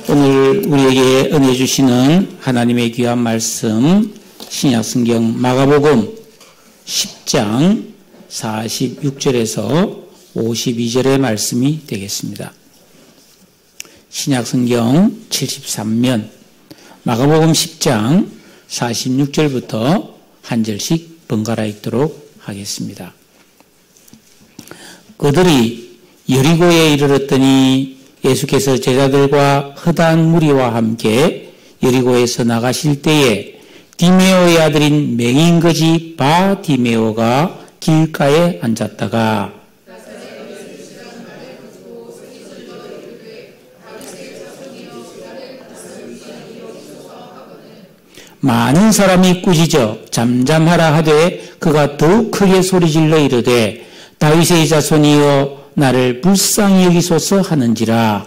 오늘 우리에게 은혜 주시는 하나님의 귀한 말씀, 신약성경 마가복음 10장 46절에서 52절의 말씀이 되겠습니다. 신약성경 73면 마가복음 10장 46절부터 한 절씩 번갈아 읽도록 하겠습니다. 그들이 여리고에 이르렀더니 예수께서 제자들과 허다한 무리와 함께 여리고에서 나가실 때에 디메오의 아들인 맹인거지 바디메오가 길가에 앉았다가 많은 사람이 꾸짖어 잠잠하라 하되 그가 더욱 크게 소리질러 이르되 다윗의 자손이여 나를 불쌍히 여기소서 하는지라.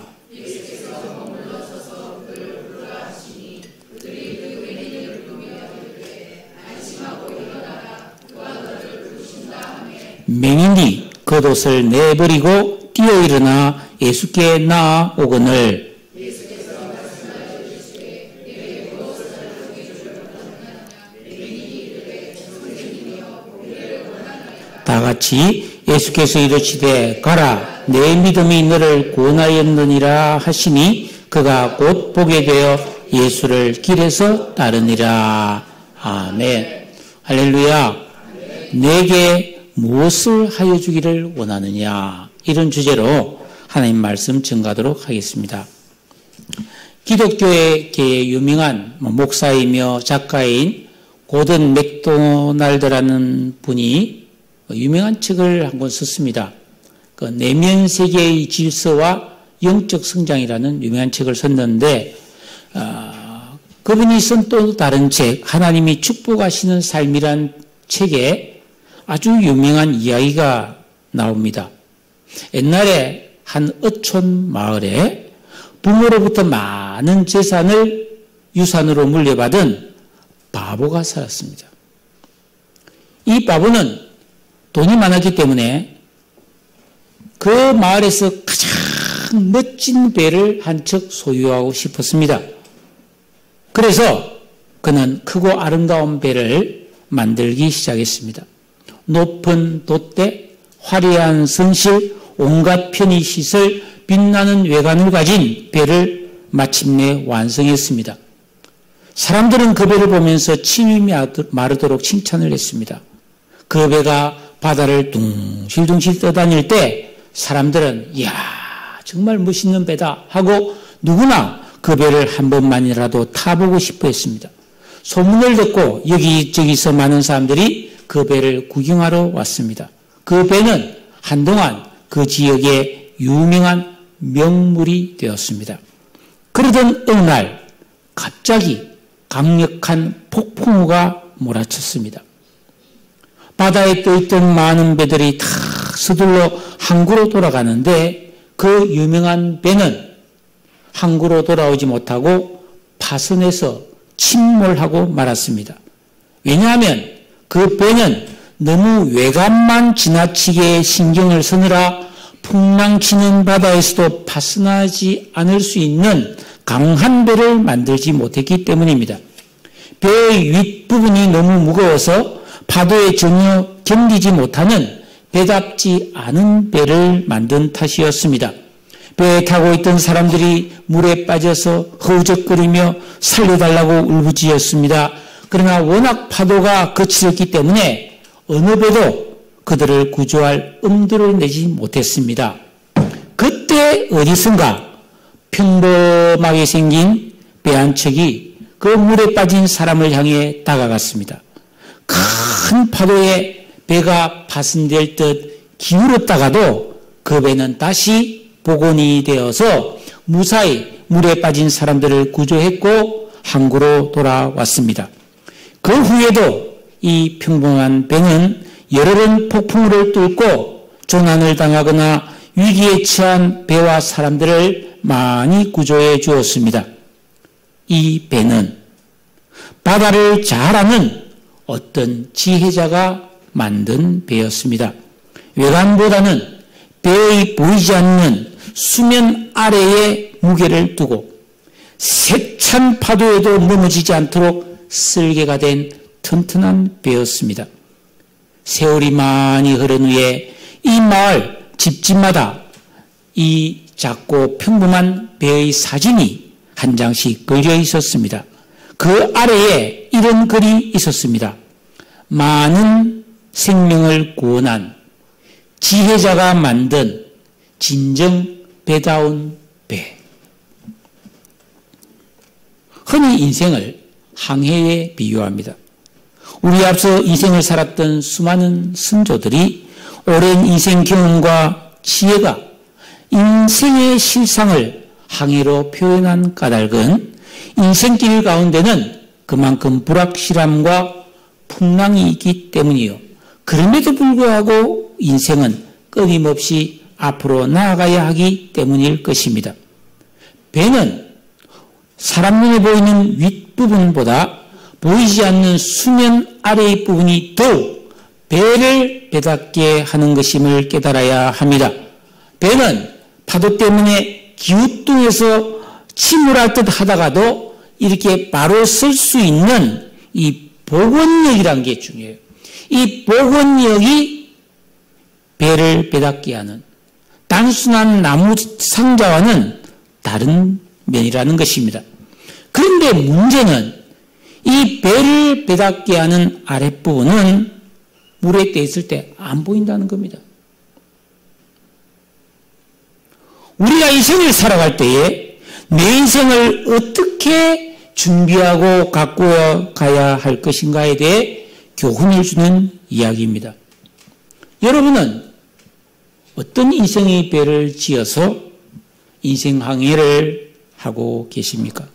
맹인이 겉옷을 내버리고 뛰어 일어나 예수께 나아오거늘 다같이 예수께서 이르시되 가라 내 믿음이 너를 구원하였느니라 하시니 그가 곧 보게 되어 예수를 길에서 따르니라. 아멘. 할렐루야. 내게 무엇을 하여 주기를 원하느냐, 이런 주제로 하나님 말씀 전가하도록 하겠습니다. 기독교의 유명한 목사이며 작가인 고든 맥도날드라는 분이 유명한 책을 한 권 썼습니다. 그 내면 세계의 질서와 영적 성장이라는 유명한 책을 썼는데, 그분이 쓴 또 다른 책, 하나님이 축복하시는 삶이란 책에 아주 유명한 이야기가 나옵니다. 옛날에 한 어촌 마을에 부모로부터 많은 재산을 유산으로 물려받은 바보가 살았습니다. 이 바보는 돈이 많았기 때문에 그 마을에서 가장 멋진 배를 한 척 소유하고 싶었습니다. 그래서 그는 크고 아름다운 배를 만들기 시작했습니다. 높은 돛대, 화려한 성실, 온갖 편의시설, 빛나는 외관을 가진 배를 마침내 완성했습니다. 사람들은 그 배를 보면서 침이 마르도록 칭찬을 했습니다. 그 배가 바다를 둥실둥실 떠다닐 때 사람들은 이야 정말 멋있는 배다 하고 누구나 그 배를 한 번만이라도 타보고 싶어 했습니다. 소문을 듣고 여기저기서 많은 사람들이 그 배를 구경하러 왔습니다. 그 배는 한동안 그 지역의 유명한 명물이 되었습니다. 그러던 어느 날 갑자기 강력한 폭풍우가 몰아쳤습니다. 바다에 떠있던 많은 배들이 다 서둘러 항구로 돌아가는데 그 유명한 배는 항구로 돌아오지 못하고 파선해서 침몰하고 말았습니다. 왜냐하면 그 배는 너무 외관만 지나치게 신경을 쓰느라 풍랑치는 바다에서도 파선하지 않을 수 있는 강한 배를 만들지 못했기 때문입니다. 배의 윗부분이 너무 무거워서 파도에 전혀 견디지 못하는 배답지 않은 배를 만든 탓이었습니다. 배에 타고 있던 사람들이 물에 빠져서 허우적거리며 살려달라고 울부짖었습니다. 그러나 워낙 파도가 거칠었기 때문에 어느 배도 그들을 구조할 엄두를 내지 못했습니다. 그때 어디선가 평범하게 생긴 배 한 척이 그 물에 빠진 사람을 향해 다가갔습니다. 큰 파도에 배가 파손될 듯 기울었다가도 그 배는 다시 복원이 되어서 무사히 물에 빠진 사람들을 구조했고 항구로 돌아왔습니다. 그 후에도 이 평범한 배는 여러 번 폭풍우를 뚫고 조난을 당하거나 위기에 처한 배와 사람들을 많이 구조해 주었습니다. 이 배는 바다를 잘 아는 어떤 지혜자가 만든 배였습니다. 외관보다는 배의 보이지 않는 수면 아래에 무게를 두고 세찬 파도에도 넘어지지 않도록 설계가 된 튼튼한 배였습니다. 세월이 많이 흐른 후에 이 마을 집집마다 이 작고 평범한 배의 사진이 한 장씩 걸려 있었습니다. 그 아래에 이런 글이 있었습니다. 많은 생명을 구원한 지혜자가 만든 진정 배다운 배. 흔히 인생을 항해에 비유합니다. 우리 앞서 인생을 살았던 수많은 선조들이 오랜 인생 경험과 지혜가 인생의 실상을 항해로 표현한 까닭은 인생길 가운데는 그만큼 불확실함과 풍랑이 있기 때문이요. 그럼에도 불구하고 인생은 끊임없이 앞으로 나아가야 하기 때문일 것입니다. 배는 사람 눈에 보이는 윗부분보다 보이지 않는 수면 아래의 부분이 더욱 배를 배답게 하는 것임을 깨달아야 합니다. 배는 파도 때문에 기우뚱해서 침몰할 듯 하다가도 이렇게 바로 설 수 있는 이 복원력이라는 게 중요해요. 이 복원력이 배를 배답게 하는 단순한 나무 상자와는 다른 면이라는 것입니다. 그런데 문제는 이 배를 배답게 하는 아랫부분은 물에 떠 있을 때 안 보인다는 겁니다. 우리가 인생을 살아갈 때에 내 인생을 어떻게 준비하고 가꾸어 가야 할 것인가에 대해 교훈을 주는 이야기입니다. 여러분은 어떤 인생의 배를 지어서 인생 항해를 하고 계십니까?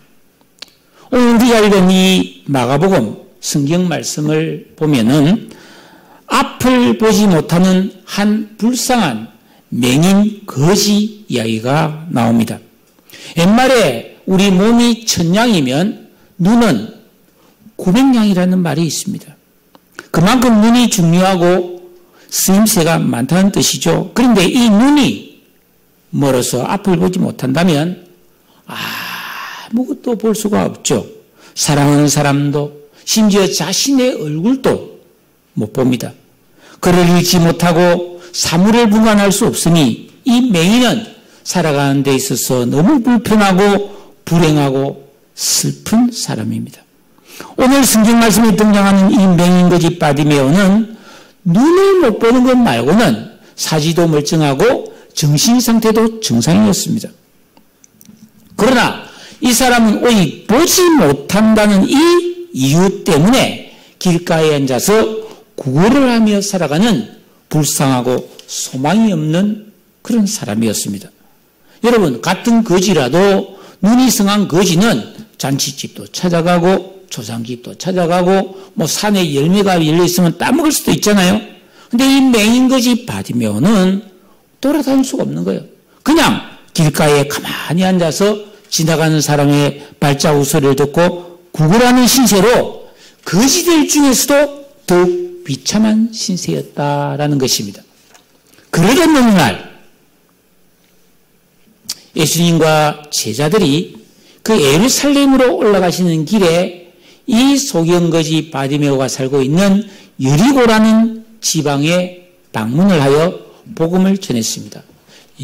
오늘 우리가 읽은 이 마가복음 성경 말씀을 보면은 앞을 보지 못하는 한 불쌍한 맹인 거지 이야기가 나옵니다. 옛말에 우리 몸이 1000양이면 눈은 900양이라는 말이 있습니다. 그만큼 눈이 중요하고 쓰임새가 많다는 뜻이죠. 그런데 이 눈이 멀어서 앞을 보지 못한다면 아무것도 볼 수가 없죠. 사랑하는 사람도 심지어 자신의 얼굴도 못 봅니다. 글을 읽지 못하고 사물을 분간할 수 없으니 이 맹인은 살아가는 데 있어서 너무 불편하고 불행하고 슬픈 사람입니다. 오늘 성경 말씀에 등장하는 이 맹인거지 바디메오는 눈을 못 보는 것 말고는 사지도 멀쩡하고 정신상태도 정상이었습니다. 그러나 이 사람은 오직 보지 못한다는 이 이유 때문에 길가에 앉아서 구걸을 하며 살아가는 불쌍하고 소망이 없는 그런 사람이었습니다. 여러분, 같은 거지라도 눈이 성한 거지는 잔치집도 찾아가고 조상집도 찾아가고 뭐 산에 열매가 열려있으면 따먹을 수도 있잖아요. 근데 이 맹인거지 바디메오는 돌아다닐 수가 없는 거예요. 그냥 길가에 가만히 앉아서 지나가는 사람의 발자국 소리를 듣고 구걸하는 신세로 거지들 중에서도 더욱 비참한 신세였다라는 것입니다. 그러던 어느 날 예수님과 제자들이 그 예루살렘으로 올라가시는 길에 이 소경거지 바디메오가 살고 있는 여리고라는 지방에 방문을 하여 복음을 전했습니다.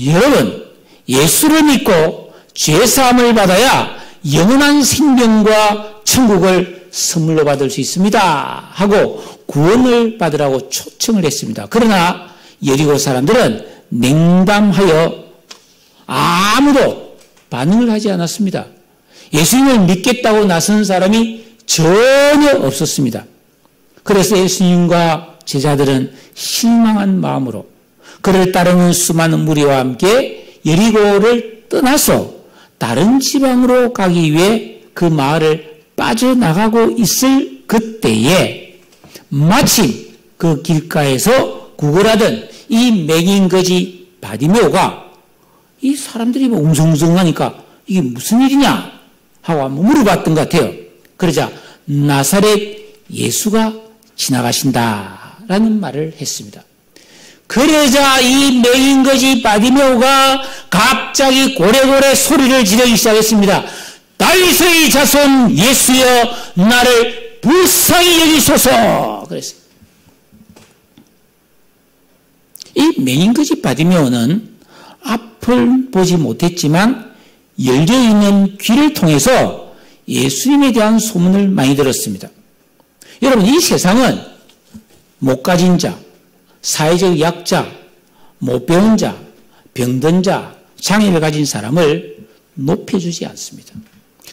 여러분, 예수를 믿고 죄사함을 받아야 영원한 생명과 천국을 선물로 받을 수 있습니다 하고 구원을 받으라고 초청을 했습니다. 그러나 여리고 사람들은 냉담하여 아무도 반응을 하지 않았습니다. 예수님을 믿겠다고 나선 사람이 전혀 없었습니다. 그래서 예수님과 제자들은 실망한 마음으로 그를 따르는 수많은 무리와 함께 여리고를 떠나서 다른 지방으로 가기 위해 그 마을을 빠져나가고 있을 그때에 마침 그 길가에서 구걸하던 이 맹인거지 바디메오가 이 사람들이 뭐 웅성웅성하니까 이게 무슨 일이냐 하고 한번 물어봤던 것 같아요. 그러자 나사렛 예수가 지나가신다라는 말을 했습니다. 그러자 이 맹인거지 바디메오가 갑자기 고래고래 소리를 지르기 시작했습니다. 다윗의 자손 예수여 나를 불쌍히 여기소서 그랬어요. 이 맹인거지 바디메오는 앞을 보지 못했지만 열려있는 귀를 통해서 예수님에 대한 소문을 많이 들었습니다. 여러분, 이 세상은 못 가진 자, 사회적 약자, 못 배운 자, 병든 자, 장애를 가진 사람을 높여주지 않습니다.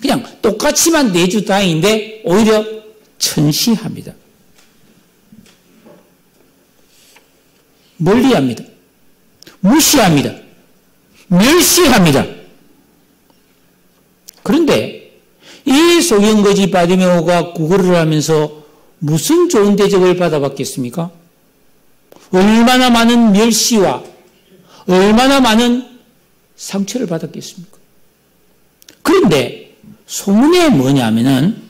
그냥 똑같이만 내주 다행인데 오히려 천시합니다. 멀리합니다. 무시합니다. 멸시합니다. 그런데 이 소경거지 바디메오가 구걸을 하면서 무슨 좋은 대접을 받아봤겠습니까? 얼마나 많은 멸시와 얼마나 많은 상처를 받았겠습니까? 그런데 소문에 뭐냐면은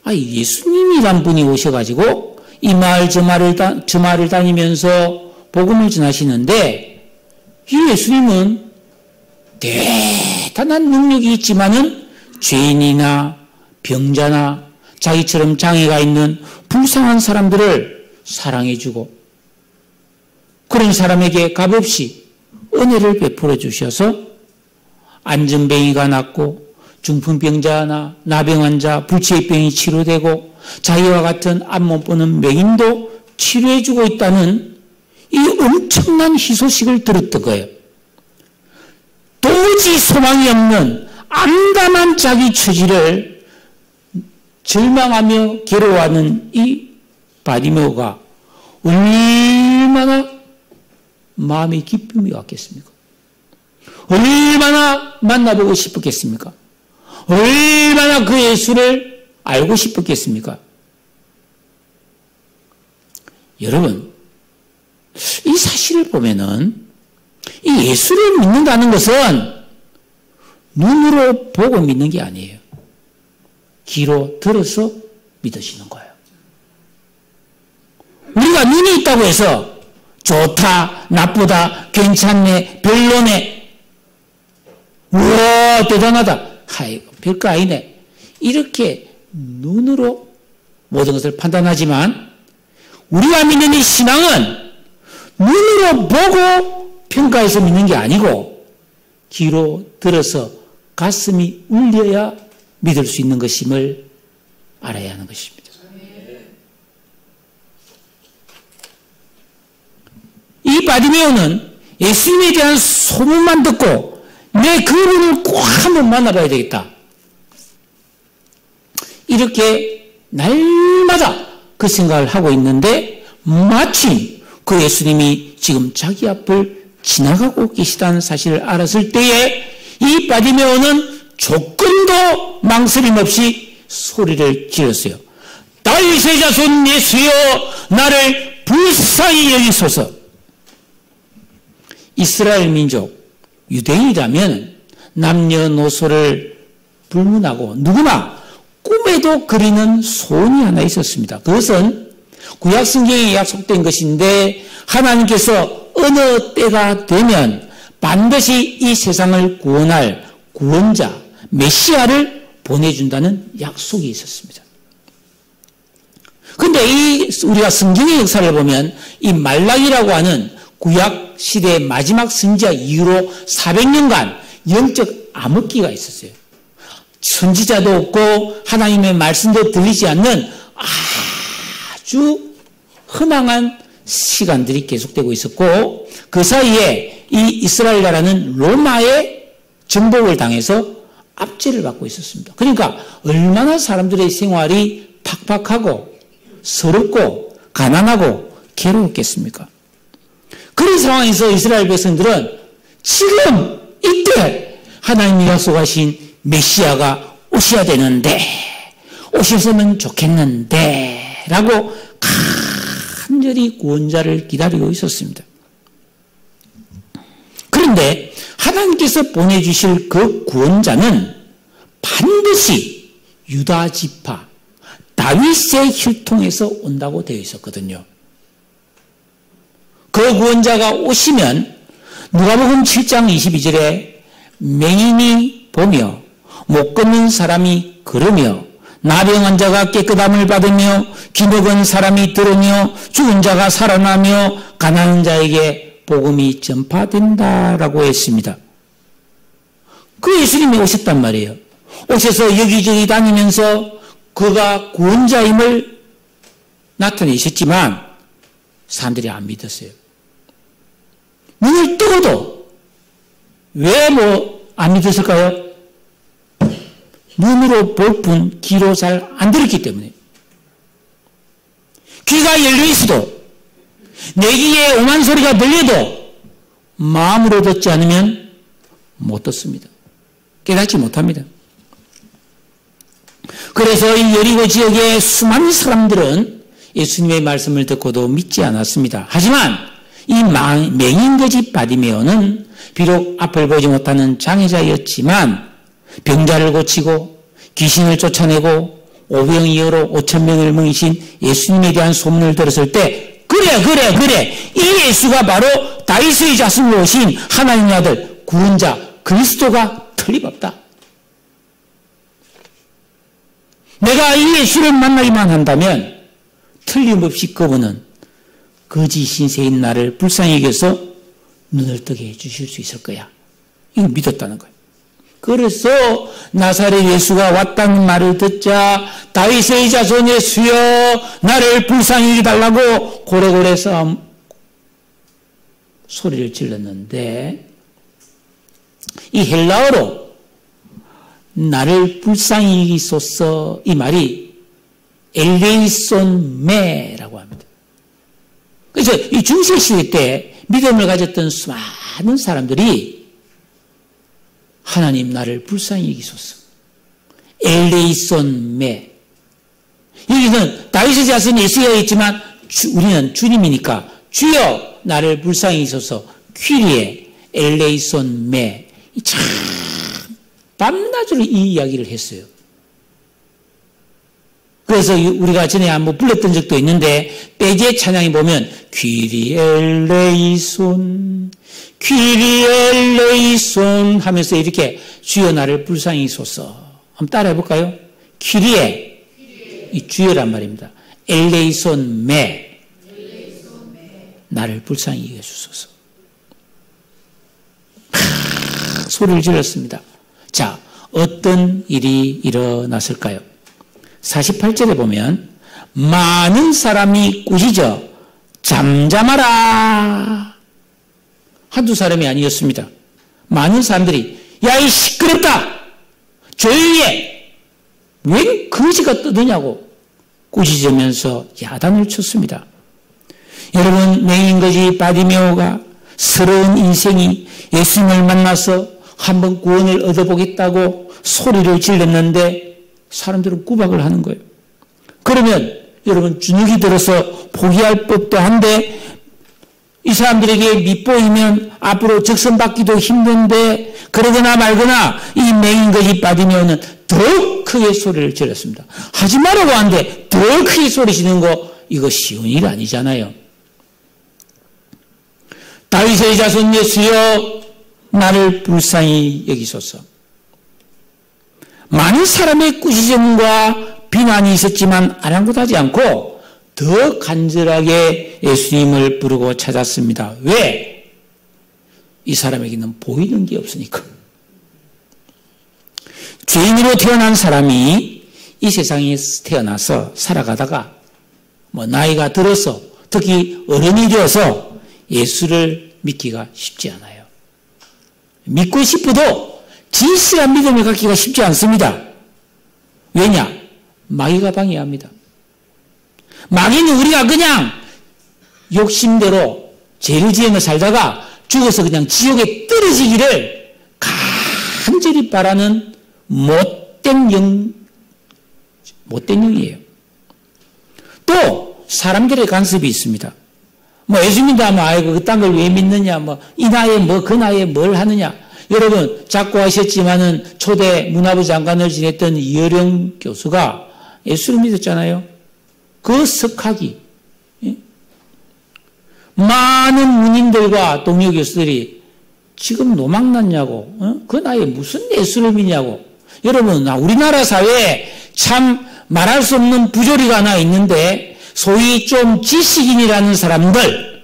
예수님이란 분이 오셔가지고 이 마을 저 마을을 다니면서 복음을 전하시는데 이 예수님은 대단한 능력이 있지만은 죄인이나 병자나 자기처럼 장애가 있는 불쌍한 사람들을 사랑해주고 그런 사람에게 값없이 은혜를 베풀어 주셔서 안전병이가 낫고 중풍병자나 나병환자, 불치병이 치료되고 자기와 같은 앞못 보는 맹인도 치료해주고 있다는 이 엄청난 희소식을 들었던 거예요. 도무지 소망이 없는 암담한 자기 처지를 절망하며 괴로워하는 이 바디메오가 얼마나 마음의 기쁨이 왔겠습니까? 얼마나 만나보고 싶었겠습니까? 얼마나 그 예수를 알고 싶었겠습니까? 여러분, 이 사실을 보면은 이 예수를 믿는다는 것은 눈으로 보고 믿는 게 아니에요. 귀로 들어서 믿으시는 거예요. 우리가 눈이 있다고 해서 좋다, 나쁘다, 괜찮네, 별로네, 우와 대단하다, 아이고 별거 아니네, 이렇게 눈으로 모든 것을 판단하지만 우리가 믿는 이 신앙은 눈으로 보고 평가해서 믿는 게 아니고 귀로 들어서 가슴이 울려야 믿을 수 있는 것임을 알아야 하는 것입니다. 이 바디메오는 예수님에 대한 소문만 듣고 내 그분을 꼭 한번 만나봐야 되겠다, 이렇게 날마다 그 생각을 하고 있는데 마침 그 예수님이 지금 자기 앞을 지나가고 계시다는 사실을 알았을 때에 이 바디메오는 조금도 망설임 없이 소리를 질렀어요. 다윗의 자손 예수여 나를 불쌍히 여기소서. 이스라엘 민족 유대인이라면 남녀노소를 불문하고 누구나 꿈에도 그리는 소원이 하나 있었습니다. 그것은 구약 성경에 약속된 것인데 하나님께서 어느 때가 되면 반드시 이 세상을 구원할 구원자 메시아를 보내준다는 약속이 있었습니다. 그런데 우리가 성경의 역사를 보면 이 말라기라고 하는 구약 시대의 마지막 선지자 이후로 400년간 영적 암흑기가 있었어요. 선지자도 없고 하나님의 말씀도 들리지 않는 아주 허망한 시간들이 계속되고 있었고 그 사이에 이 이스라엘 나라는 로마의 정복을 당해서 압제를 받고 있었습니다. 그러니까 얼마나 사람들의 생활이 팍팍하고 서럽고 가난하고 괴로웠겠습니까? 그런 상황에서 이스라엘 백성들은 지금 이때 하나님이 약속하신 메시아가 오셔야 되는데 오셨으면 좋겠는데 라고 간절히 구원자를 기다리고 있었습니다. 그런데 하나님께서 보내주실 그 구원자는 반드시 유다 지파 다윗의 혈통에서 온다고 되어 있었거든요. 그 구원자가 오시면 누가복음 7장 22절에 맹인이 보며 못 걷는 사람이 걸으며 나병 환자가 깨끗함을 받으며 기먹은 사람이 들으며 죽은 자가 살아나며 가난한 자에게 복음이 전파된다라고 했습니다. 그 예수님이 오셨단 말이에요. 오셔서 여기저기 다니면서 그가 구원자임을 나타내셨지만 사람들이 안 믿었어요. 눈을 뜨고도 왜 안 믿었을까요? 눈으로 볼 뿐 귀로 잘 안 들었기 때문에. 귀가 열려 있어도 내 귀에 오만 소리가 들려도 마음으로 듣지 않으면 못 듣습니다. 깨닫지 못합니다. 그래서 이 여리고 지역의 수많은 사람들은 예수님의 말씀을 듣고도 믿지 않았습니다. 하지만 이 맹인거지 바디메오는 비록 앞을 보지 못하는 장애자였지만 병자를 고치고 귀신을 쫓아내고 오병이어로 5,000명을 먹이신 예수님에 대한 소문을 들었을 때 그래 이 예수가 바로 다윗의 자손으로 오신 하나님의 아들 구원자 그리스도가 틀림없다. 내가 이 예수를 만나기만 한다면 틀림없이 그분은 거짓 신세인 나를 불쌍히 여겨서 눈을 뜨게 해주실 수 있을 거야. 이걸 믿었다는 거예요. 그래서 나사렛 예수가 왔다는 말을 듣자 다윗의 자손 예수여 나를 불쌍히 여겨달라고 고래고래 소리를 질렀는데 이 헬라어로 나를 불쌍히 여기소서 이 말이 엘레이손 메라고 합니다. 그래서 이 중세 시대 때 믿음을 가졌던 수많은 사람들이 하나님 나를 불쌍히 여기소서 엘레이손 메 여기는 다윗의 자손 예수가 있지만 우리는 주님이니까 주여 나를 불쌍히 여기소서 퀴리에 엘레이손 메 참 밤낮으로 이 이야기를 했어요. 그래서 우리가 전에 한번 불렀던 적도 있는데 빼제 찬양에 보면 퀴리엘레이손 퀴리엘레이손 하면서 이렇게 주여 나를 불쌍히 여기소서 한번 따라해 볼까요? 퀴리에 이 주여란 말입니다. 엘레이손 메 나를 불쌍히 여겨주소서. 소리를 질렀습니다. 자, 어떤 일이 일어났을까요? 48절에 보면 많은 사람이 꾸짖어 잠잠하라. 한두 사람이 아니었습니다. 많은 사람들이 야, 이 시끄럽다. 조용히 해. 왜 거지가 떠드냐고 꾸짖으면서 야단을 쳤습니다. 여러분, 맹인거지 바디메오가 서러운 인생이 예수님을 만나서 한번 구원을 얻어보겠다고 소리를 질렀는데 사람들은 구박을 하는 거예요. 그러면 여러분 주눅이 들어서 포기할 법도 한데 이 사람들에게 밉보이면 앞으로 적선받기도 힘든데 그러거나 말거나 이 맹인거지 바디메오는 더 크게 소리를 질렀습니다. 하지 말라고 하는데 더 크게 소리 지르는 거 이거 쉬운 일 아니잖아요. 다윗의 자손 예수여 나를 불쌍히 여기소서. 많은 사람의 꾸짖음과 비난이 있었지만 아랑곳하지 않고 더 간절하게 예수님을 부르고 찾았습니다. 왜? 이 사람에게는 보이는 게 없으니까. 죄인으로 태어난 사람이 이 세상에 태어나서 살아가다가 나이가 들어서 특히 어른이 되어서 예수를 믿기가 쉽지 않아요. 믿고 싶어도 진실한 믿음을 갖기가 쉽지 않습니다. 왜냐? 마귀가 방해합니다. 마귀는 우리가 그냥 욕심대로 죄를 지으며 살다가 죽어서 그냥 지옥에 떨어지기를 간절히 바라는 못된 영이에요. 또 사람들의 간섭이 있습니다. 예수님도 아이고 그딴 걸 왜 믿느냐, 이 나이에 그 나이에 뭘 하느냐. 여러분 자꾸 하셨지만은 초대 문화부 장관을 지냈던 이어령 교수가 예수를 믿었잖아요. 그 석학이 많은 문인들과 동료 교수들이 지금 노망났냐고, 그 나이에 무슨 예수를 믿냐고. 여러분, 우리나라 사회에 참 말할 수 없는 부조리가 하나 있는데, 소위 좀 지식인이라는 사람들,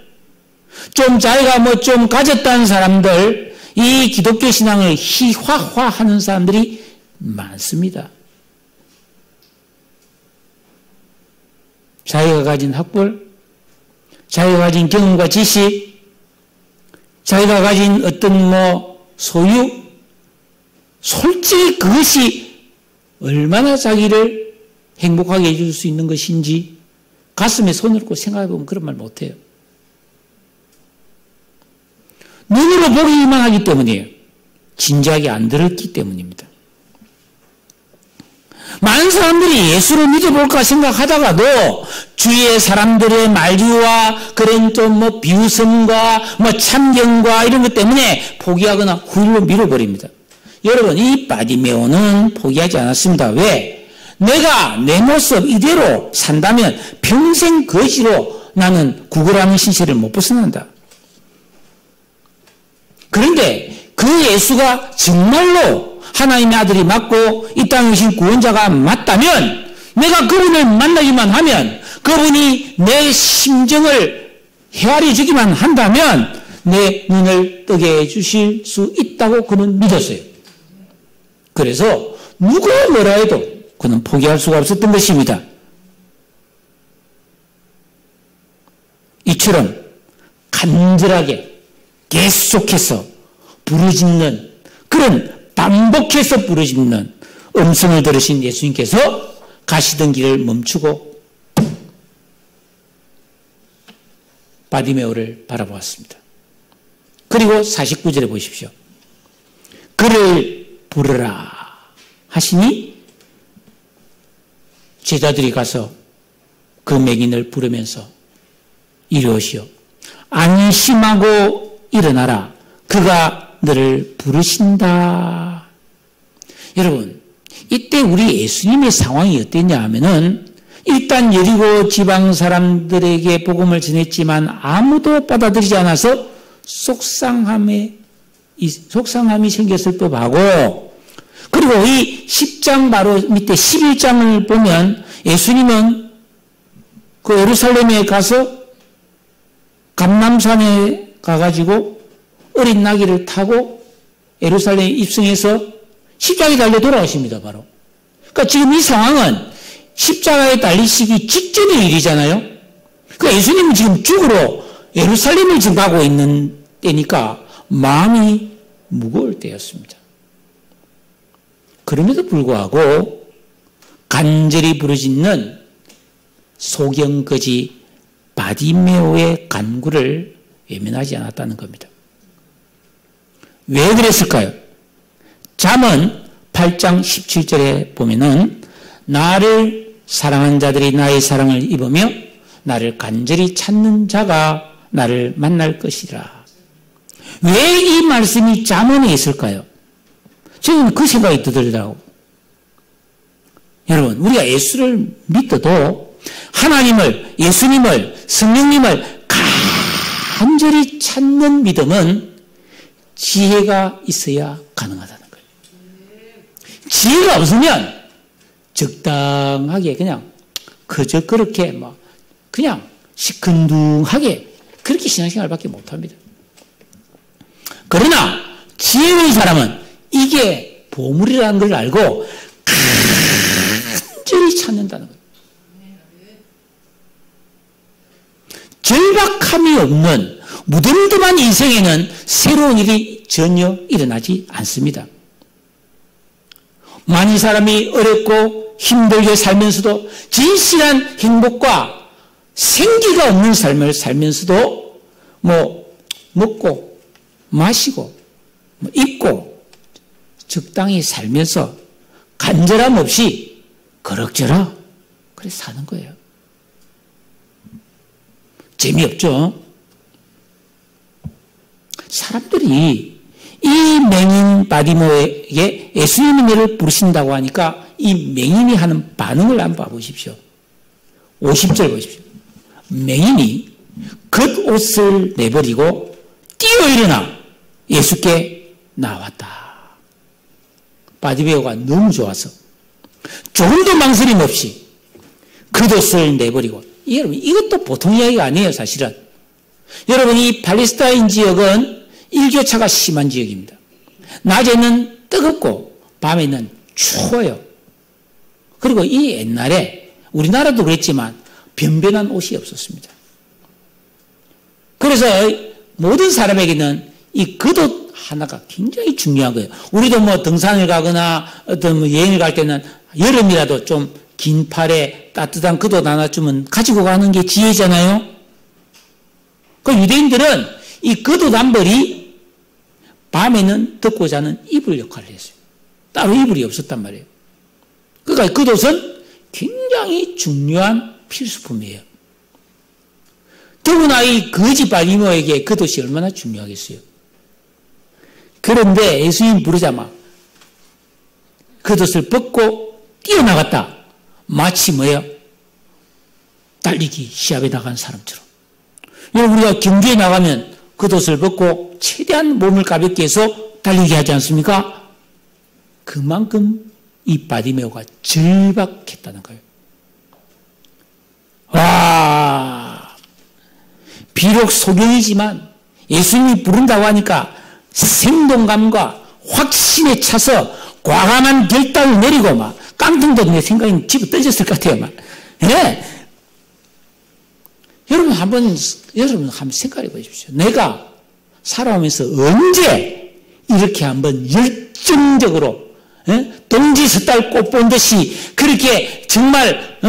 좀 자기가 뭐 좀 가졌다는 사람들, 이 기독교 신앙을 희화화하는 사람들이 많습니다. 자기가 가진 학벌, 자기가 가진 경험과 지식, 자기가 가진 어떤 소유, 솔직히 그것이 얼마나 자기를 행복하게 해줄 수 있는 것인지 가슴에 손을 얹고 생각해보면 그런 말 못해요. 눈으로 보기만 하기 때문이에요. 진지하게 안 들었기 때문입니다. 많은 사람들이 예수를 믿어볼까 생각하다가도 주위의 사람들의 말류와 그런 좀 비웃음과 참견과 이런 것 때문에 포기하거나 후일로 밀어버립니다. 여러분, 이 바디메오는 포기하지 않았습니다. 왜? 내가 내 모습 이대로 산다면 평생 거지로 나는 구걸하는 신세를 못 벗어난다. 그런데 그 예수가 정말로 하나님의 아들이 맞고 이 땅에 오신 구원자가 맞다면, 내가 그분을 만나기만 하면, 그분이 내 심정을 헤아려 주기만 한다면 내 눈을 뜨게 해주실 수 있다고 그는 믿었어요. 그래서 누가 뭐라 해도 그는 포기할 수가 없었던 것입니다. 이처럼 간절하게 계속해서 부르짖는, 그런 반복해서 부르짖는 음성을 들으신 예수님께서 가시던 길을 멈추고 바디메오를 바라보았습니다. 그리고 49절에 보십시오. 그를 부르라 하시니 제자들이 가서 그 맹인을 부르면서 이리 오시오. 안심하고 일어나라. 그가 너를 부르신다. 여러분, 이때 우리 예수님의 상황이 어땠냐 하면은, 일단 여리고 지방 사람들에게 복음을 전했지만 아무도 받아들이지 않아서 속상함이 생겼을 법하고, 그리고 이 10장 바로 밑에 11장을 보면 예수님은 그 예루살렘에 가서 감람산에 가가지고 어린 나귀를 타고 예루살렘에 입성해서 십자가에 달려 돌아가십니다, 바로. 그러니까 지금 이 상황은 십자가에 달리시기 직전의 일이잖아요. 그러니까 예수님은 지금 죽으러 예루살렘을 지금 가고 있는 때니까 마음이 무거울 때였습니다. 그럼에도 불구하고 간절히 부르짖는 소경거지 바디메오의 간구를 외면하지 않았다는 겁니다. 왜 그랬을까요? 잠언 8장 17절에 보면은 나를 사랑하는 자들이 나의 사랑을 입으며 나를 간절히 찾는 자가 나를 만날 것이라. 왜 이 말씀이 잠언에 있을까요? 저는 그 생각이 들더라고요. 여러분, 우리가 예수를 믿어도 하나님을, 예수님을, 성령님을 간절히 찾는 믿음은 지혜가 있어야 가능하다는 거예요. 지혜가 없으면 적당하게 그냥 그저 그렇게 그냥 시큰둥하게 그렇게 신앙생활밖에 못합니다. 그러나 지혜로운 사람은 이게 보물이라는 걸 알고 간절히 찾는다는 거예요. 절박함이 없는 무덤덤한 인생에는 새로운 일이 전혀 일어나지 않습니다. 많은 사람이 어렵고 힘들게 살면서도 진실한 행복과 생기가 없는 삶을 살면서도 먹고 마시고 입고 적당히 살면서 간절함 없이 그럭저럭 그래 사는 거예요. 재미없죠? 사람들이 이 맹인 바디메오에게 예수님이 너를 부르신다고 하니까 이 맹인이 하는 반응을 한번 봐보십시오. 50절 보십시오. 맹인이 겉옷을 내버리고 뛰어 일어나 예수께 나왔다. 바디메오가 너무 좋아서 조금도 망설임 없이 겉옷을 내버리고, 여러분 이것도 보통 이야기가 아니에요. 사실은 여러분, 이 팔레스타인 지역은 일교차가 심한 지역입니다. 낮에는 뜨겁고 밤에는 추워요. 그리고 이 옛날에 우리나라도 그랬지만 변변한 옷이 없었습니다. 그래서 모든 사람에게는 이 겉옷 하나가 굉장히 중요한 거예요. 우리도 뭐 등산을 가거나 어떤 뭐 여행을 갈 때는 여름이라도 좀 긴 팔에 따뜻한 겉옷 하나 주면 가지고 가는 게 지혜잖아요. 그 유대인들은 이 겉옷 한 벌이 밤에는 덮고 자는 이불 역할을 했어요. 따로 이불이 없었단 말이에요. 그러니까 겉옷은 굉장히 중요한 필수품이에요. 더구나 이 거지 바디메오에게 겉옷이 얼마나 중요하겠어요. 그런데 예수님 부르자마 겉옷을 벗고 뛰어나갔다. 마치 뭐예요? 달리기 시합에 나간 사람처럼. 여러분, 우리가 경기에 나가면 겉옷을 벗고 최대한 몸을 가볍게 해서 달리기 하지 않습니까? 그만큼 이 바디메오가 절박했다는 거예요. 와, 비록 소경이지만 예수님이 부른다고 하니까 생동감과 확신에 차서 과감한 결단을 내리고 막 깡통도 내 생각이 집어 던졌을 것 같아요. 막. 네. 여러분 한번 생각해 보십시오. 내가 살아오면서 언제 이렇게 한번 열정적으로 동지 섣달 꽃 본 듯이 그렇게 정말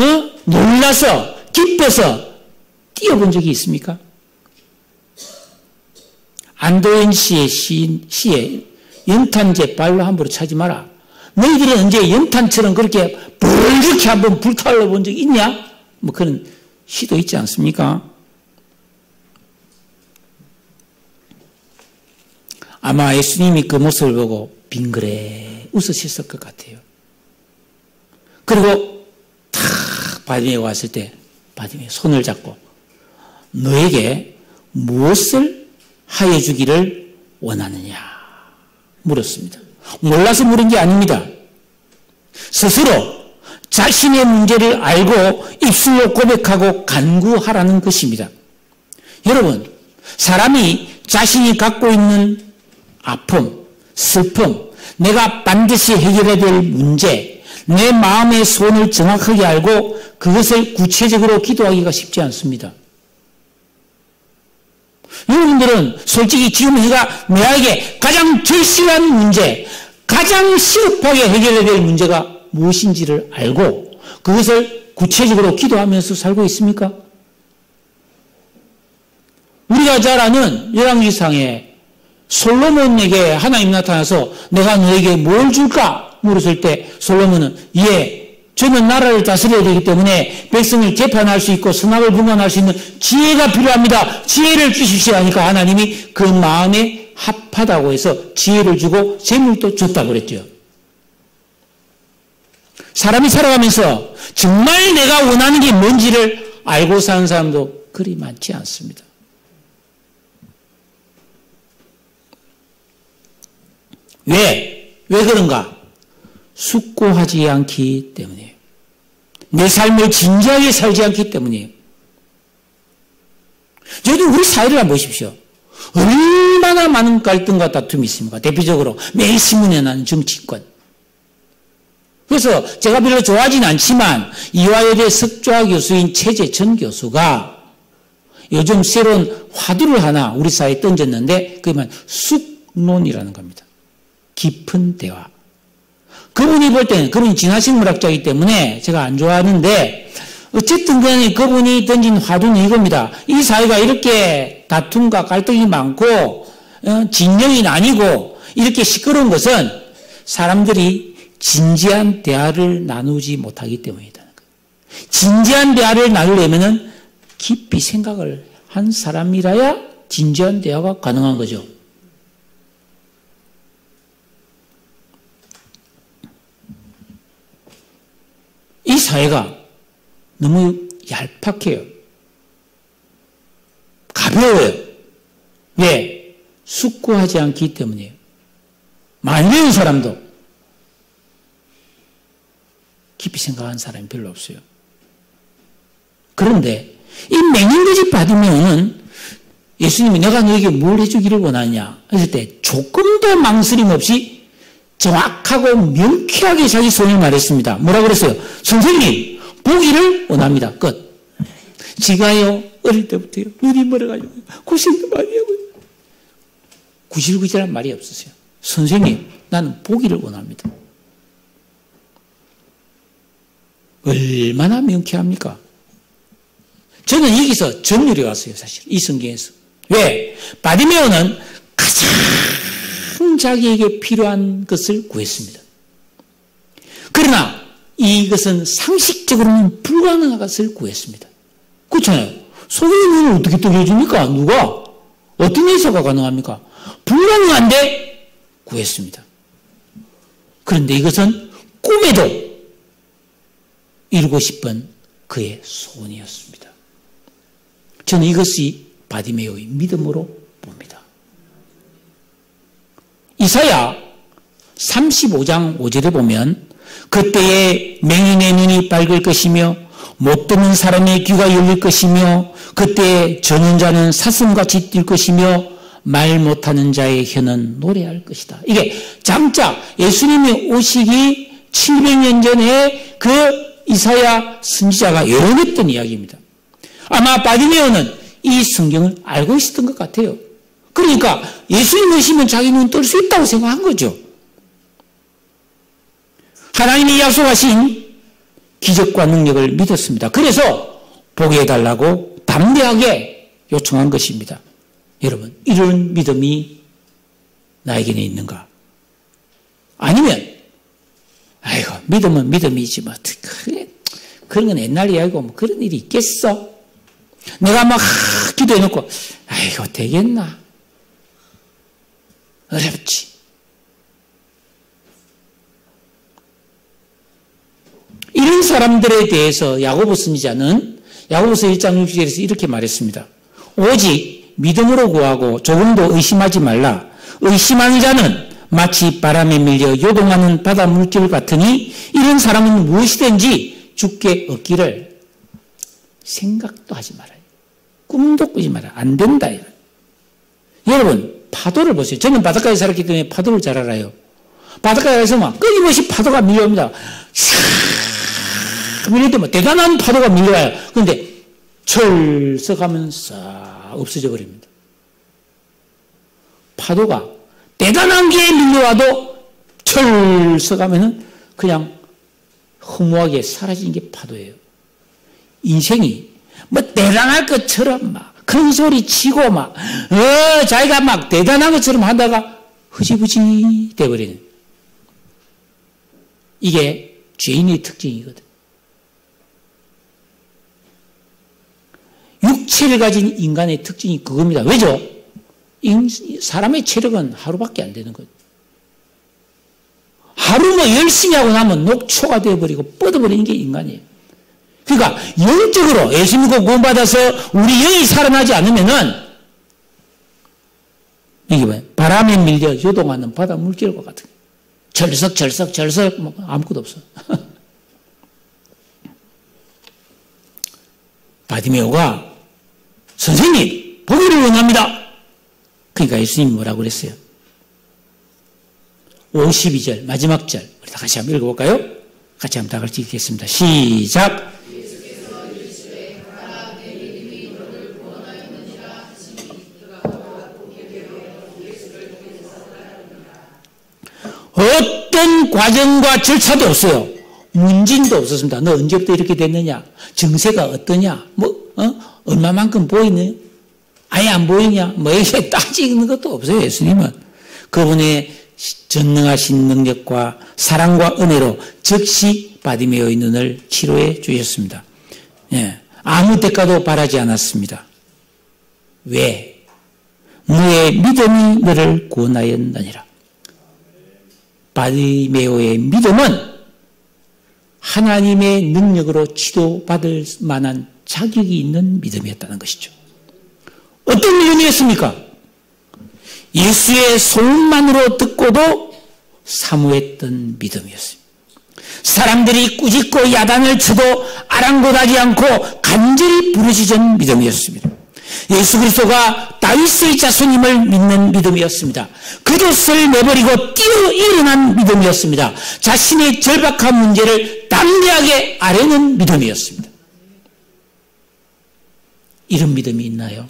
놀라서 기뻐서 뛰어본 적이 있습니까? 안도현 씨의 시에 연탄재 발로 함부로 차지 마라. 너희들은 언제 연탄처럼 그렇게 벌겋게 한번 불타올라 본 적 있냐? 뭐 그런 시도 있지 않습니까? 아마 예수님이 그 모습을 보고 빙그레 웃으셨을 것 같아요. 그리고 탁 바디메오 왔을 때 바디메오 손을 잡고 너에게 무엇을 하여 주기를 원하느냐 물었습니다. 몰라서 물은 게 아닙니다. 스스로 자신의 문제를 알고 입술로 고백하고 간구하라는 것입니다. 여러분, 사람이 자신이 갖고 있는 아픔, 슬픔, 내가 반드시 해결해야 될 문제, 내 마음의 소원을 정확하게 알고 그것을 구체적으로 기도하기가 쉽지 않습니다. 여러분들은 솔직히 지금 우리가 내에게 가장 절실한 문제, 가장 시급하게 해결해야 될 문제가 무엇인지를 알고 그것을 구체적으로 기도하면서 살고 있습니까? 우리가 잘 아는 열왕기상에 솔로몬에게 하나님 나타나서 내가 너에게 뭘 줄까? 물었을 때 솔로몬은 저는 나라를 다스려야 되기 때문에 백성을 재판할 수 있고 선악을 분간할 수 있는 지혜가 필요합니다. 지혜를 주십시오 하니까 하나님이 그 마음에 합하다고 해서 지혜를 주고 재물도 줬다고 그랬죠. 사람이 살아가면서 정말 내가 원하는 게 뭔지를 알고 사는 사람도 그리 많지 않습니다. 왜 그런가? 숙고하지 않기 때문이에요. 내 삶을 진지하게 살지 않기 때문이에요. 저도 우리 사회를 한번 보십시오. 얼마나 많은 갈등과 다툼이 있습니까? 대표적으로 매일 신문에 나는 정치권. 그래서 제가 별로 좋아하지는 않지만 이화여대 석좌 교수인 최재천 교수가 요즘 새로운 화두를 하나 우리 사회에 던졌는데 그게 숙론이라는 겁니다. 깊은 대화. 그분이 볼 때는, 그분이 진화식 물학자이기 때문에 제가 안 좋아하는데, 어쨌든 간에 그분이 던진 화두는 이겁니다. 이 사회가 이렇게 다툼과 갈등이 많고, 진영이 나뉘고, 이렇게 시끄러운 것은 사람들이 진지한 대화를 나누지 못하기 때문이라는 거예요. 진지한 대화를 나누려면은 깊이 생각을 한 사람이라야 진지한 대화가 가능한 거죠. 이 사회가 너무 얄팍해요. 배워요. 왜? 숙고하지 않기 때문이에요. 많이 배운 사람도 깊이 생각한 사람이 별로 없어요. 그런데 이 맹인거지 바디메오는 예수님이 내가 너에게 뭘 해주기를 원하냐 했을 때 조금도 망설임 없이 정확하고 명쾌하게 자기 소원을 말했습니다. 뭐라고 그랬어요? 선생님, 보기를 원합니다. 끝. 지가요, 어릴 때부터요, 눈이 멀어가지고 고생도 많이 하고요. 구질구질한 말이 없으세요. 선생님, 나는 보기를 원합니다. 얼마나 명쾌합니까? 저는 여기서 정렬이 왔어요, 사실. 이 성경에서. 왜? 바디메오는 가장 자기에게 필요한 것을 구했습니다. 그러나 이것은 상식적으로는 불가능한 것을 구했습니다. 그렇잖아요. 소경의 눈을 어떻게 뜨게 해줍니까? 누가? 어떤 의사가 가능합니까? 불가능한데 구했습니다. 그런데 이것은 꿈에도 이루고 싶은 그의 소원이었습니다. 저는 이것이 바디메오의 믿음으로 봅니다. 이사야 35장 5절에 보면 그때에 맹인의 눈이 밝을 것이며 못 듣는 사람의 귀가 열릴 것이며 그때에 저는 자는 사슴같이 뛸 것이며 말 못하는 자의 혀는 노래할 것이다. 이게 장차 예수님이 오시기 700년 전에 그 이사야 선지자가 예언했던 이야기입니다. 아마 바디메오는 이 성경을 알고 있었던 것 같아요. 그러니까 예수님 오시면 자기 눈 뜰 수 있다고 생각한 거죠. 하나님이 약속하신 기적과 능력을 믿었습니다. 그래서 보게 해달라고 담대하게 요청한 것입니다. 여러분, 이런 믿음이 나에게는 있는가? 아니면 아이고, 믿음은 믿음이지 뭐 그런 건 옛날 이야기고 뭐 그런 일이 있겠어? 내가 막 기도해놓고 아이고 되겠나? 어렵지. 이런 사람들에 대해서 야고보 선지자는 야고보서 1장 6절에서 이렇게 말했습니다. 오직 믿음으로 구하고 조금도 의심하지 말라. 의심하는 자는 마치 바람에 밀려 요동하는 바다 물결 같으니 이런 사람은 무엇이든지 죽게 얻기를 생각도 하지 말아요. 꿈도 꾸지 말아요. 안 된다. 여러분, 파도를 보세요. 저는 바닷가에 살았기 때문에 파도를 잘 알아요. 바닷가에서 막 끊임없이 파도가 밀려옵니다. 싹 밀릴 때 뭐 대단한 파도가 밀려와요. 그런데 철썩하면 싹 없어져 버립니다. 파도가 대단한 게 밀려와도 철썩하면은 그냥 허무하게 사라지는 게 파도예요. 인생이 뭐 대단할 것처럼 막 큰 소리 치고 막 자기가 막 대단한 것처럼 하다가 흐지부지 돼버리는 이게 죄인의 특징이거든. 육체를 가진 인간의 특징이 그겁니다. 왜죠? 사람의 체력은 하루밖에 안 되는 거예요. 하루 뭐 열심히 하고 나면 녹초가 되어버리고 뻗어버리는 게 인간이에요. 그러니까 영적으로 예수 믿고 구원받아서 우리 영이 살아나지 않으면은 이게 뭐예요? 바람에 밀려 요동하는 바다 물결과 같은 거예요. 절석 뭐 아무것도 없어. 바디메오가 선생님 보기를 원합니다. 그러니까 예수님이 뭐라고 그랬어요? 52절 마지막 절 우리 다 같이 한번 읽어볼까요? 같이 한번 다 같이 읽겠습니다. 시작. 어떤 과정과 절차도 없어요. 문진도 없었습니다. 너 언제부터 이렇게 됐느냐? 정세가 어떠냐? 얼마만큼 보이니? 아예 안 보이냐? 뭐 이렇게 따지는 것도 없어요. 예수님은 그분의 전능하신 능력과 사랑과 은혜로 즉시 바디메오의 눈을 치료해 주셨습니다. 예, 아무 대가도 바라지 않았습니다. 왜? 너의 믿음이 너를 구원하였느니라. 바디메오의 믿음은 하나님의 능력으로 치료받을 만한 자격이 있는 믿음이었다는 것이죠. 어떤 믿음이었습니까? 예수의 소문만으로 듣고도 사모했던 믿음이었습니다. 사람들이 꾸짖고 야단을 쳐도 아랑곳하지 않고 간절히 부르짖은 믿음이었습니다. 예수 그리스도가 다윗의 자손임을 믿는 믿음이었습니다. 그것을 내버리고 뛰어 일어난 믿음이었습니다. 자신의 절박한 문제를 담대하게 아뢰는 믿음이었습니다. 이런 믿음이 있나요?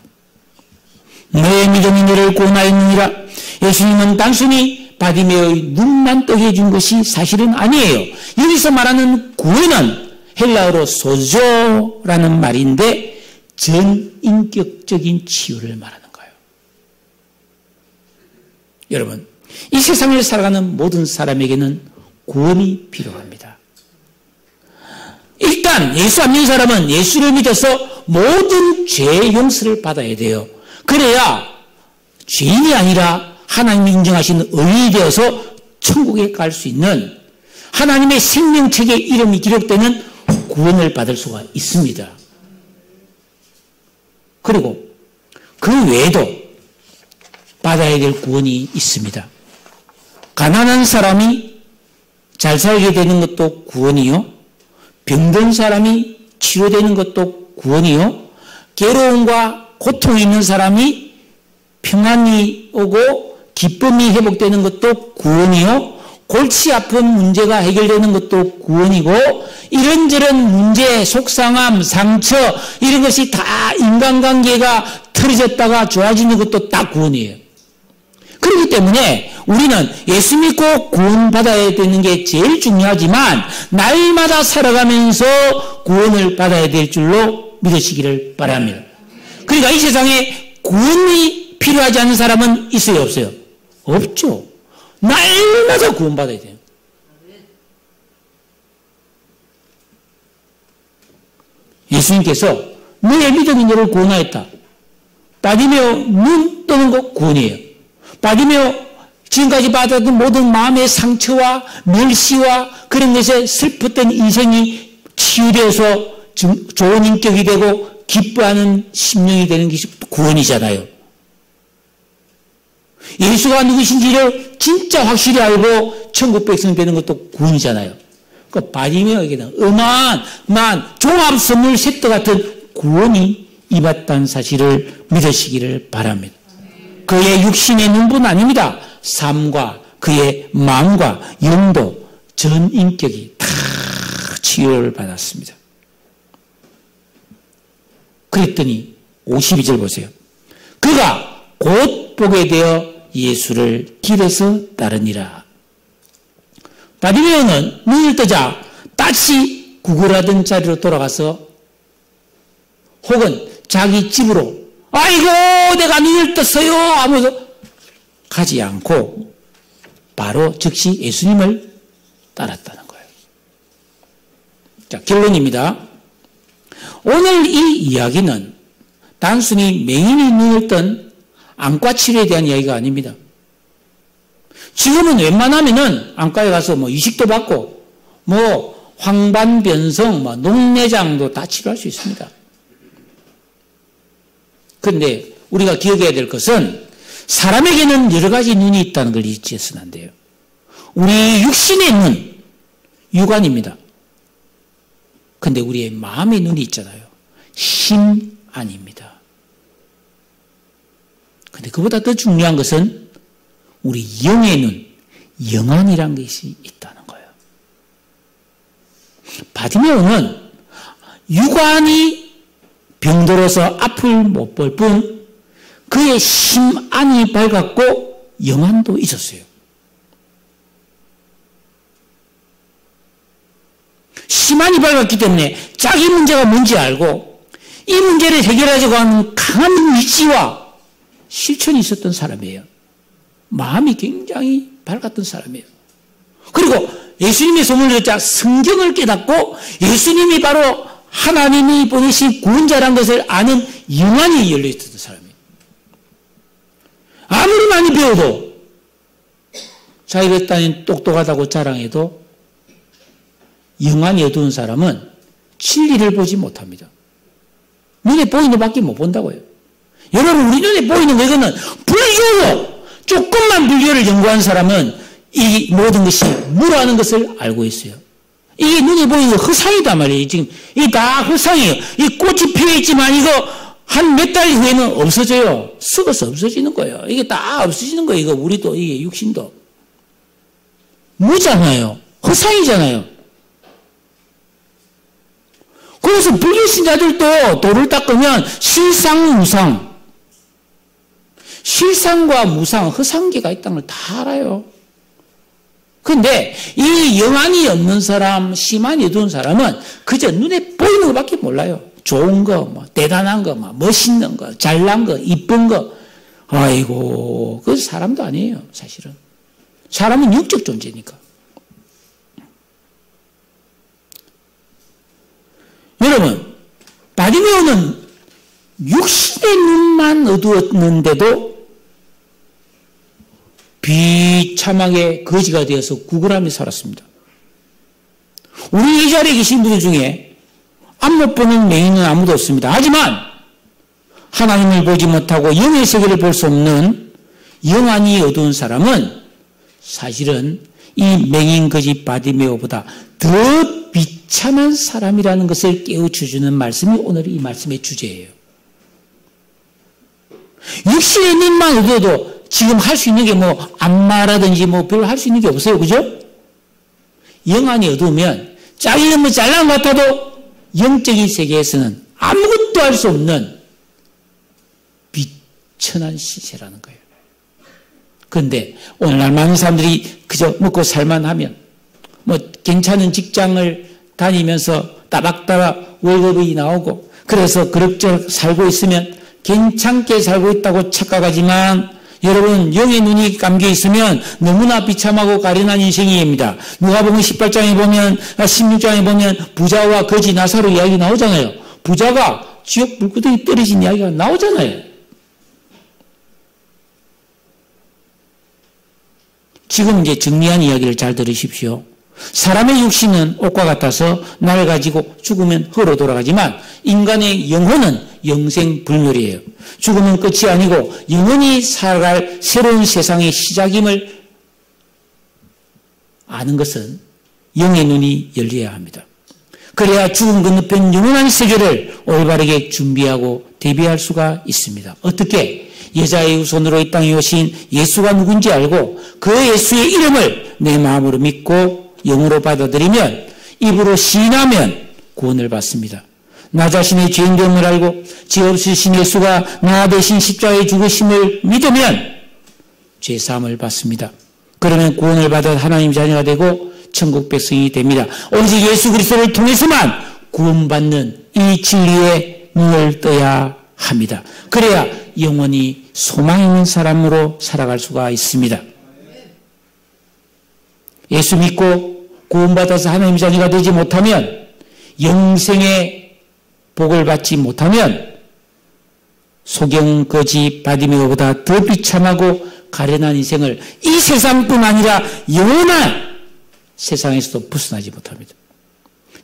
너의 믿음이 너를 구원하였느니라. 예수님은 단순히 바디메어의 눈만 뜨게 해준 것이 사실은 아니에요. 여기서 말하는 구원은 헬라어로 소조라는 말인데 전인격적인 치유를 말하는 거예요. 여러분, 이 세상을 살아가는 모든 사람에게는 구원이 필요합니다. 일단 예수 안 믿는 사람은 예수를 믿어서 모든 죄의 용서를 받아야 돼요. 그래야 죄인이 아니라 하나님이 인정하신 의인이 되어서 천국에 갈 수 있는 하나님의 생명책에 이름이 기록되는 구원을 받을 수가 있습니다. 그리고 그 외에도 받아야 될 구원이 있습니다. 가난한 사람이 잘 살게 되는 것도 구원이요. 병든 사람이 치료되는 것도 구원이요. 괴로움과 고통이 있는 사람이 평안이 오고 기쁨이 회복되는 것도 구원이요. 골치 아픈 문제가 해결되는 것도 구원이고, 이런저런 문제, 속상함, 상처 이런 것이 다 인간관계가 틀어졌다가 좋아지는 것도 다 구원이에요. 그렇기 때문에 우리는 예수 믿고 구원받아야 되는 게 제일 중요하지만 날마다 살아가면서 구원을 받아야 될 줄로 믿으시기를 바랍니다. 그러니까 이 세상에 구원이 필요하지 않은 사람은 있어요, 없어요? 없죠. 날마다 구원받아야 돼요. 예수님께서 너의 믿음이 너를 구원하였다. 바디메어 눈 뜨는 거 구원이에요. 바디메어 지금까지 받았던 모든 마음의 상처와 멸시와 그런 것에 슬펐던 인생이 치유되어서 좋은 인격이 되고 기뻐하는 심령이 되는 것이 구원이잖아요. 예수가 누구신지를 진짜 확실히 알고 천국 백성 되는 것도 구원이잖아요. 그 바디메어에게는 어마어마한 종합 선물 세트 같은 구원이 임했다는 사실을 믿으시기를 바랍니다. 그의 육신의 눈뿐 아닙니다. 삶과 그의 마음과 영도 전 인격이 다 치유를 받았습니다. 그랬더니 52절 보세요. 그가 곧 보게 되어 예수를 길에서 따르니라. 바디메어는 눈을 뜨자 다시 구걸하던 자리로 돌아가서 혹은 자기 집으로 아이고 내가 눈을 떴어요 하면서 가지 않고 바로 즉시 예수님을 따랐다는 거예요. 자, 결론입니다. 오늘 이 이야기는 단순히 맹인이 눈을 뜬 안과 치료에 대한 이야기가 아닙니다. 지금은 웬만하면은 안과에 가서 이식도 받고 황반변성, 녹내장도 다 치료할 수 있습니다. 그런데 우리가 기억해야 될 것은 사람에게는 여러 가지 눈이 있다는 걸 잊어서는 안 돼요. 우리 육신의 눈, 육안입니다. 그런데 우리의 마음의 눈이 있잖아요. 심안입니다. 그런데 그보다 더 중요한 것은 우리 영의 눈, 영안이란 것이 있다는 거예요. 바디메오는 육안이 병들어서 앞을 못 볼 뿐 그의 심안이 밝았고 영안도 있었어요. 심안이 밝았기 때문에 자기 문제가 뭔지 알고 이 문제를 해결하자고 하는 강한 의지와 실천이 있었던 사람이에요. 마음이 굉장히 밝았던 사람이에요. 그리고 예수님의 소문을 듣자 성경을 깨닫고 예수님이 바로 하나님이 보내신 구원자라는 것을 아는 영안이 열려있었던 사람이에요. 아무리 많이 배워도 자기가 따님 똑똑하다고 자랑해도 영안이 어두운 사람은 진리를 보지 못합니다. 눈에 보이는 밖에 못 본다고요. 여러분, 우리 눈에 보이는 거, 이거는 불교로, 조금만 불교를 연구한 사람은 이 모든 것이 무라는 것을 알고 있어요. 이게 눈에 보이는 거 허상이단 말이에요. 지금 이게 다 허상이에요. 이 꽃이 피어있지만 이거 한 몇 달 후에는 없어져요. 썩어서 없어지는 거예요. 이게 다 없어지는 거예요. 이거 우리도, 이게 육신도. 무잖아요. 허상이잖아요. 그래서 불교 신자들도 도를 닦으면 실상, 무상. 실상과 무상, 허상계가 있다는 걸 다 알아요. 근데 이 영안이 없는 사람, 심한이 어두운 사람은 그저 눈에 보이는 것밖에 몰라요. 좋은 거, 뭐 대단한 거, 뭐 멋있는 거, 잘난 거, 이쁜 거. 아이고, 그건 사람도 아니에요, 사실은. 사람은 육적 존재니까. 여러분, 바디메오는 육신의 눈만 어두웠는데도 비참하게 거지가 되어서 구걸하며 살았습니다. 우리 이 자리에 계신 분들 중에 앞못 보는 맹인은 아무도 없습니다. 하지만 하나님을 보지 못하고 영의 세계를 볼 수 없는 영안이 어두운 사람은 사실은 이 맹인 거지 바디메오보다 더 비참한 사람이라는 것을 깨우쳐주는 말씀이 오늘 이 말씀의 주제예요. 육신의 눈만 어두워도 지금 할 수 있는 게 뭐 안마라든지 뭐 별로 할 수 있는 게 없어요. 그죠? 영안이 어두우면 잘리면 잘난 것 같아도 영적인 세계에서는 아무것도 할 수 없는 비천한 시세라는 거예요. 그런데 오늘날 많은 사람들이 그저 먹고 살만하면 뭐 괜찮은 직장을 다니면서 따박따박 월급이 나오고 그래서 그럭저럭 살고 있으면 괜찮게 살고 있다고 착각하지만 여러분, 영의 눈이 감겨 있으면 너무나 비참하고 가련한 인생입니다. 누가복음 18장에 보면, 16장에 보면 부자와 거지 나사로 이야기 나오잖아요. 부자가 지옥 불구덩이 떨어진 이야기가 나오잖아요. 지금 이제 정리한 이야기를 잘 들으십시오. 사람의 육신은 옷과 같아서 낡아지고 죽으면 흙으로 돌아가지만 인간의 영혼은 영생불멸이에요. 죽으면 끝이 아니고 영원히 살아갈 새로운 세상의 시작임을 아는 것은 영의 눈이 열려야 합니다. 그래야 죽음 건너편 영원한 세계를 올바르게 준비하고 대비할 수가 있습니다. 어떻게? 여자의 후손으로 이 땅에 오신 예수가 누군지 알고 그 예수의 이름을 내 마음으로 믿고 영으로 받아들이면 입으로 시인하면 구원을 받습니다. 나 자신의 죄인됨을 알고 죄 없으신 예수가 나 대신 십자가에 죽으심을 믿으면 죄사함을 받습니다. 그러면 구원을 받아 하나님 자녀가 되고 천국 백성이 됩니다. 오직 예수 그리스도를 통해서만 구원받는 이 진리의 눈을 떠야 합니다. 그래야 영원히 소망 있는 사람으로 살아갈 수가 있습니다. 예수 믿고 구원받아서 하나님 자녀가 되지 못하면 영생의 복을 받지 못하면 소경 거지 바디메오보다 더 비참하고 가련한 인생을 이 세상뿐 아니라 영원한 세상에서도 벗어나지 못합니다.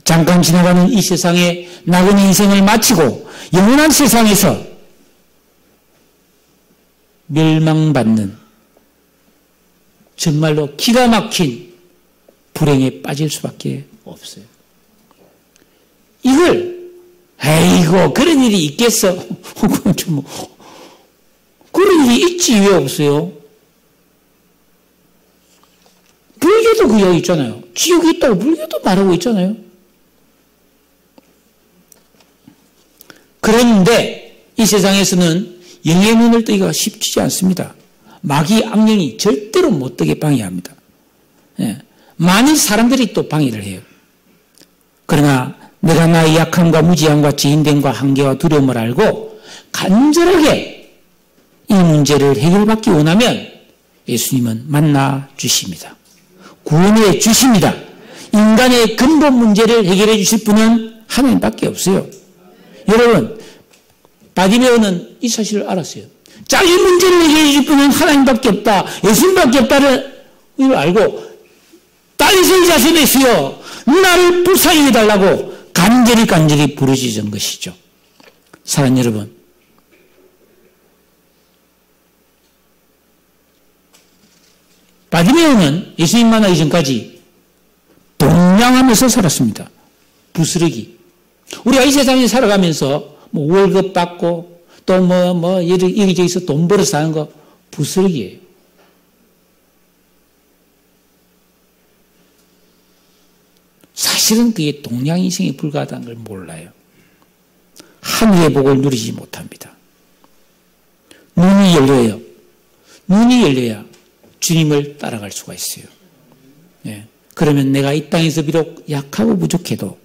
잠깐 지나가는 이 세상에 나그네 인생을 마치고 영원한 세상에서 멸망받는 정말로 기가 막힌 불행에 빠질 수밖에 없어요. 이걸 아이고 그런 일이 있겠어. 그런 일이 있지 왜 없어요? 불교도 그 이야기 있잖아요. 지옥이 있다고 불교도 말하고 있잖아요. 그런데 이 세상에서는 영의 눈을 뜨기가 쉽지 않습니다. 마귀 악령이 절대로 못 뜨게 방해합니다. 예. 많은 사람들이 또 방해를 해요. 그러나 내가 나의 약함과 무지함과 죄인됨과 한계와 두려움을 알고 간절하게 이 문제를 해결받기 원하면 예수님은 만나 주십니다. 구원해 주십니다. 인간의 근본 문제를 해결해 주실 분은 하나님밖에 없어요. 여러분, 바디메오는 이 사실을 알았어요. 자, 이 문제를 해결해 주실 분은 하나님밖에 없다. 예수님밖에 없다를 알고 딸이 자신이시여 나를 불쌍히 해달라고 간절히 부르짖은 것이죠. 사랑하는 여러분, 바디메오는 예수님 만나기 전까지 동냥하면서 살았습니다. 부스러기. 우리가 이 세상에 살아가면서 뭐 월급 받고 또 여기저기서 돈 벌어서 사는 거 부스러기예요. 사실은 그게 동양인생에 불과하다는 걸 몰라요. 하늘의 복을 누리지 못합니다. 눈이 열려요. 눈이 열려야 주님을 따라갈 수가 있어요. 예. 그러면 내가 이 땅에서 비록 약하고 부족해도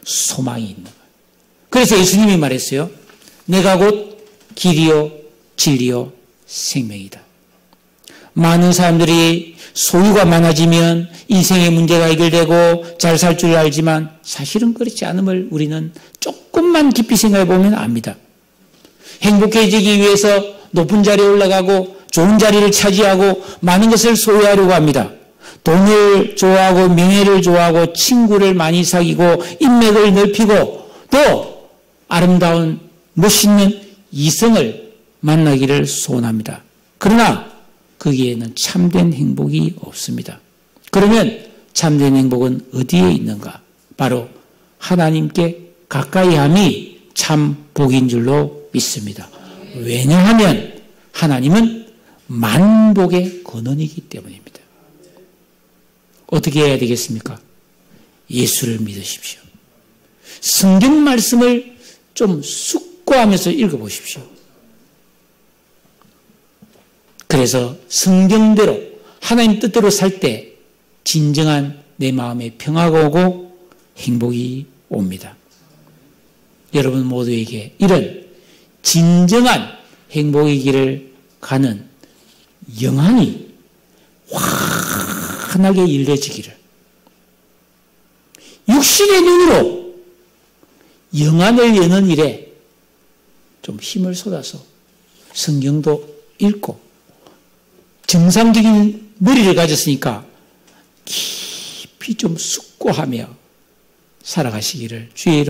소망이 있는 거예요. 그래서 예수님이 말했어요. 내가 곧 길이요 진리요 생명이다. 많은 사람들이 소유가 많아지면 인생의 문제가 해결되고 잘 살 줄 알지만 사실은 그렇지 않음을 우리는 조금만 깊이 생각해 보면 압니다. 행복해지기 위해서 높은 자리에 올라가고 좋은 자리를 차지하고 많은 것을 소유하려고 합니다. 돈을 좋아하고 명예를 좋아하고 친구를 많이 사귀고 인맥을 넓히고 또 아름다운 멋있는 이성을 만나기를 소원합니다. 그러나 거기에는 참된 행복이 없습니다. 그러면 참된 행복은 어디에 있는가? 바로 하나님께 가까이 함이 참 복인 줄로 믿습니다. 왜냐하면 하나님은 만복의 근원이기 때문입니다. 어떻게 해야 되겠습니까? 예수를 믿으십시오. 성경 말씀을 좀 숙고하면서 읽어보십시오. 그래서 성경대로 하나님 뜻대로 살 때 진정한 내 마음에 평화가 오고 행복이 옵니다. 여러분 모두에게 이런 진정한 행복의 가는 영안이 환하게 열려지기를, 육신의 눈으로 영안을 여는 일에 좀 힘을 쏟아서 성경도 읽고 정상적인 머리를 가졌으니까 깊이 좀 숙고하며 살아가시기를 주의 이름으로